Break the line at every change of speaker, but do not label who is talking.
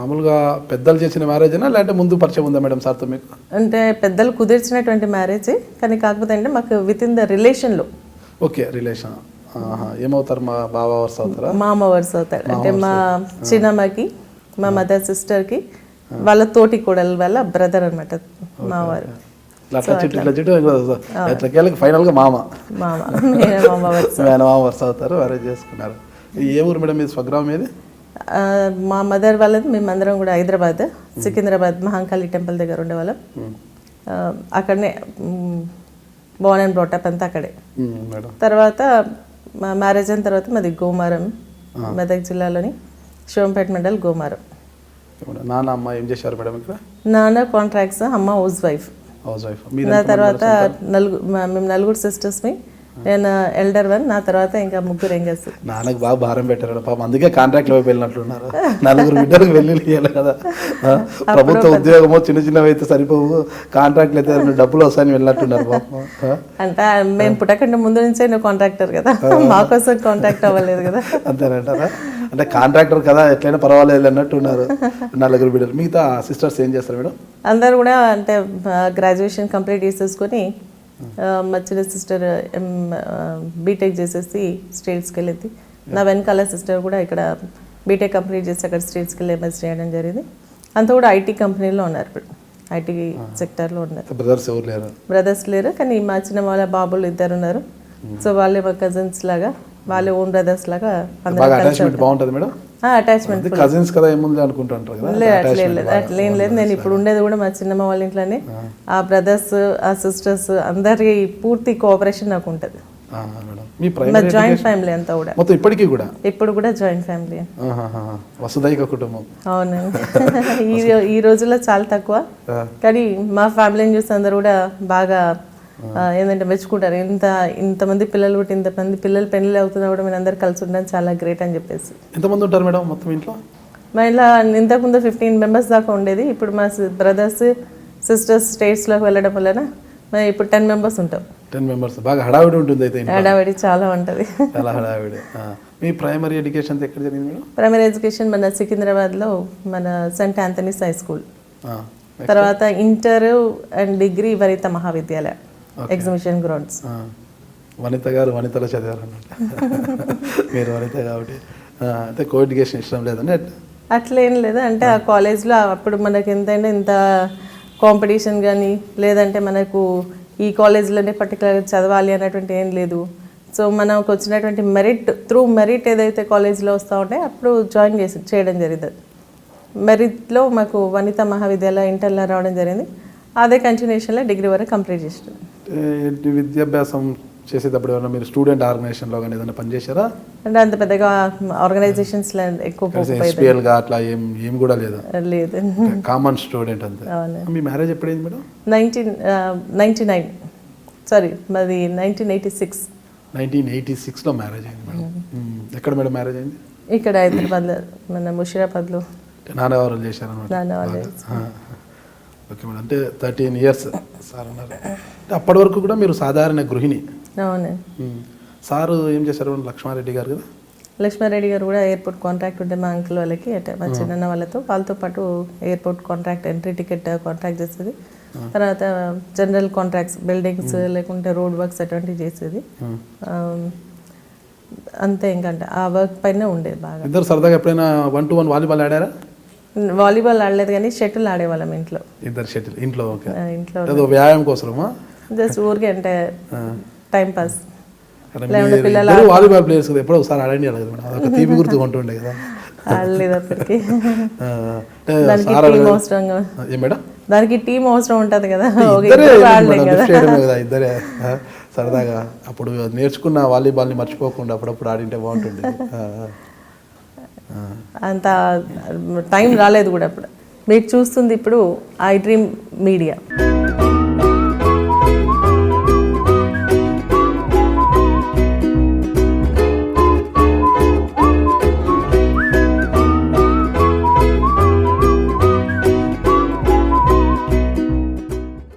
మామూలుగా పెద్దలు చేసిన మ్యారేజేనా లేదంటే ముందు పరిచయం ఉందా మేడం సార్తో మీకు?
అంటే పెద్దలు కుదిర్చినటువంటి మ్యారేజ్, కానీ కాకపోతే అంటే మాకు విత్ ఇన్ ద రిలేషన్లో.
Okay, relation. ఏమవుతారు? మా బావ వరుస అవుతారా?
మామ వరుస అవుతారు. అంటే మా చిన్నమ్మకి, మా మదర్ సిస్టర్కి, వాళ్ళ తోటి కోడలు వాళ్ళ బ్రదర్ అనమాట మా వారు.
ఫైనల్ గా మామ
మామ
వరుస అవుతారు, మ్యారేజ్ చేసుకున్నారు. ఏ ఊరు మేడం మీది? స్వగ్రామం ఏది?
మా మదర్ వాళ్ళది మేమందరం కూడా హైదరాబాద్, సికింద్రాబాద్ మహాంకాళి టెంపుల్ దగ్గర ఉండేవాళ్ళం. అక్కడనే బోర్న్ అండ్ బ్రాటప్ అంతా అక్కడే. తర్వాత మా మ్యారేజ్ అయిన తర్వాత మాది గోమారం, మెదక్ జిల్లాలోని శివంపేట మండల్ గోమారం.
నాన్న అమ్మ ఏం చేశారు మేడం ఇక్కడ?
నాన్న కాంట్రాక్ట్స్, అమ్మ హౌస్ వైఫ్. నా తర్వాత మేము నలుగురు సిస్టర్స్ని. నేను ఎల్డర్ వన్, నా తర్వాత ఇంకా ముగ్గురు యంగర్స్.
నాన్నకు బాగా భారం పెట్టారు పాపం, అందుకే కాంట్రాక్ట్ వైపు వెళ్ళినట్లున్నారు. నలుగురు బిడ్డలకు వెళ్ళి కదా, ప్రభుత్వ ఉద్యోగమో చిన్న చిన్నవి అయితే సరిపోవు, కాంట్రాక్ట్లు అయితే డబ్బులు వస్తాయని వెళ్ళినట్టున్నారు పాపం.
అంటే మేము పుట్టకంటే ముందు నుంచే నువ్వు కాంట్రాక్టర్ కదా, మా కోసం కాంట్రాక్ట్ అవ్వలేదు కదా.
అంతేనంటారా? అంటే కాంట్రాక్టర్ కదా ఎట్లయినా పర్వాలేదు అన్నట్టున్నారు నలుగురు బిడ్డలు. మిగతా సిస్టర్స్ ఏం చేస్తారు మేడం?
అందరు కూడా అంటే గ్రాడ్యుయేషన్ కంప్లీట్ చేసేసుకొని, మా చిన్న సిస్టర్ బీటెక్ చేసేసి స్టేట్స్కి వెళ్ళింది. నా వెనకాల సిస్టర్ కూడా ఇక్కడ బీటెక్ కంప్లీట్ చేసి అక్కడ స్టేట్స్కి వెళ్ళి ఎంఎస్ చేయడం జరిగింది. అంతా కూడా ఐటీ కంపెనీలో ఉన్నారు, ఇప్పుడు ఐటీ సెక్టర్లో ఉన్నారు. బ్రదర్స్ లేరు, కానీ మా చిన్న వాళ్ళ బాబులు ఇద్దరు ఉన్నారు. సో వాళ్ళే మా కజిన్స్ లాగా, వాళ్ళే ఓన్ బ్రదర్స్ లాగా
బాగుంటుంది మేడం.
అటాచ్మెంట్
కజిన్స్ కదా ఏముంది అనుకుంటుంటారు కదా.
అట్లేం లేదు. నేను ఇప్పుడు ఉండేది కూడా మా చిన్నమ్మ వాళ్ళ ఇంట్లోనే. ఆ బ్రదర్స్, ఆ సిస్టర్స్ అందరి పూర్తి కోఆపరేషన్ నాకు ఉంటుంది. జాయింట్ ఫ్యామిలీ అంతా కూడా
ఇప్పటికీ కూడా
ఇప్పుడు కూడా జాయింట్ ఫ్యామిలీ,
వసుదైక కుటుంబం.
అవును. ఈ రోజుల్లో చాలా తక్కువ, కానీ మా ఫ్యామిలీని చూసి అందరు కూడా బాగా ఏంటంటే మెచ్చుకుంటారు. ఇంతమంది పిల్లలు పుట్టి ఇంతమంది పిల్లలు పెళ్ళి అవుతున్నా కూడా మీరు అందరు కలిసి ఉండడం చాలా గ్రేట్ అని చెప్పేసి.
ఎంతమంది ఉంటారు మేడం మొత్తం ఇంట్లో?
మా ఇంట్లో ఇంతకుముందు 15 మెంబర్స్ దాకా ఉండేది. ఇప్పుడు మా బ్రదర్స్ సిస్టర్స్ స్టేట్స్లోకి వెళ్ళడం వలన మేము ఇప్పుడు 10 మెంబర్స్ ఉంటాం.
10 మెంబర్స్. బాగా హడావిడి ఉంటుంది అయితే.
హడావిడి చాలా ఉంటుంది.
చాలా హడావిడి. మీ ప్రైమరీ ఎడ్యుకేషన్ ఎక్కడ జరిగింది మేడం?
ప్రైమరీ ఎడ్యుకేషన్ మన సికింద్రాబాద్లో మన సెంట్ ఆంథనీస్ హై స్కూల్. తర్వాత inter and degree Vanitha Mahavidyalaya, exhibition grounds.
Vanitha garu వనితలో చదివారు అన్నమాట. మీరు వనిత కాబట్టి అంటే కో ఎడ్యుకేషన్ ఇష్టం లేదండి?
అట్లేం లేదు. అంటే ఆ కాలేజ్లో అప్పుడు మనకి ఎంతైనా ఇంత కాంపిటీషన్ కానీ లేదంటే మనకు ఈ కాలేజ్లోనే పర్టికులర్గా చదవాలి అన్నటువంటి ఏం లేదు. సో మనకు వచ్చినటువంటి మెరిట్ ఏదైతే కాలేజ్లో వస్తూ ఉంటే అప్పుడు జాయిన్ చేయడం జరిగింది. మెరిట్లో మాకు వనిత మహావిద్యాలయ ఇంటర్లో రావడం జరిగింది. అదే కంటిన్యూషన్లో డిగ్రీ వరకు కంప్లీట్ చేసాను.
విద్యాభ్యాసం చేసేటప్పుడు ఏమైనా మీరు స్టూడెంట్ ఆర్గనైజేషన్లో కానీ ఏదైనా పనిచేశారా?
అంటే అంత పెద్దగా ఆర్గనైజేషన్స్లో ఎక్కువ
ఎస్పీఎల్గా అట్లా ఏం కూడా లేదా?
లేదు,
కామన్ స్టూడెంట్ అంతే. మీ మ్యారేజ్ ఎప్పుడైంది మేడం?
1999 సారీ మాది 1986.
1986లో మ్యారేజ్ అయింది మేడం. ఎక్కడ మేడం మ్యారేజ్ అయింది?
ఇక్కడ హైదరాబాద్లో, మన ముషిరాబాద్లో.
నాన్నవారు చేశారన్నమాట.
నాన్నవారు.
Okay madam. అంటే 13 ఇయర్స్ సార్ అన్నారు. అంటే అప్పటి వరకు కూడా మీరు సాధారణ గృహిణి.
అవును.
సారు ఏం చేశారు? లక్ష్మారెడ్డి గారు కదా.
లక్ష్మారెడ్డి గారు కూడా ఎయిర్పోర్ట్ కాంట్రాక్ట్ ఉంటే మా అంకుల్ వాళ్ళకి, అంటే మా చిన్న వాళ్ళతో పాటు airport contract, entry ticket contract చేసేది. తర్వాత జనరల్ కాంట్రాక్ట్స్, బిల్డింగ్స్ లేకుంటే రోడ్ వర్క్స్ అటువంటివి చేసేది. అంతే, ఇంకంటే ఆ వర్క్ పైన ఉండేది బాగా.
ఇద్దరు సరదాగా ఎప్పుడైనా 1-to-1 వాలీబాల్ ఆడారా?
వాలీబాల్ ఆడలేదు, కానీ షటిల్ ఆడేవాళ్ళం ఇంట్లో.
ఇద్దరు షటిల్ ఇంట్లో? ఇంట్లో వ్యాయామం కోసమా?
జస్ట్ ఊరికే, అంటే టైం పాస్.
వాలీబాల్ ప్లేయర్స్ ఎప్పుడో ఒకసారి ఆడండి అలాగే మేడం, అదొక తీపి గుర్తు ఉంటుండే కదా.
ఆడలేదు అప్పటికి. దానికి టీం అవసరంగా.
మేడం
దానికి టీం అవసరం ఉంటుంది కదా.
ఇద్దరే సరదాగా అప్పుడు నేర్చుకున్న వాలీబాల్ని మర్చిపోకుండా అప్పుడప్పుడు ఆడింటే బాగుంటుంది.
అంత టైం రాలేదు కూడా. అప్పుడు మీరు చూస్తుంది ఇప్పుడు ఐ డ్రీమ్ మీడియా.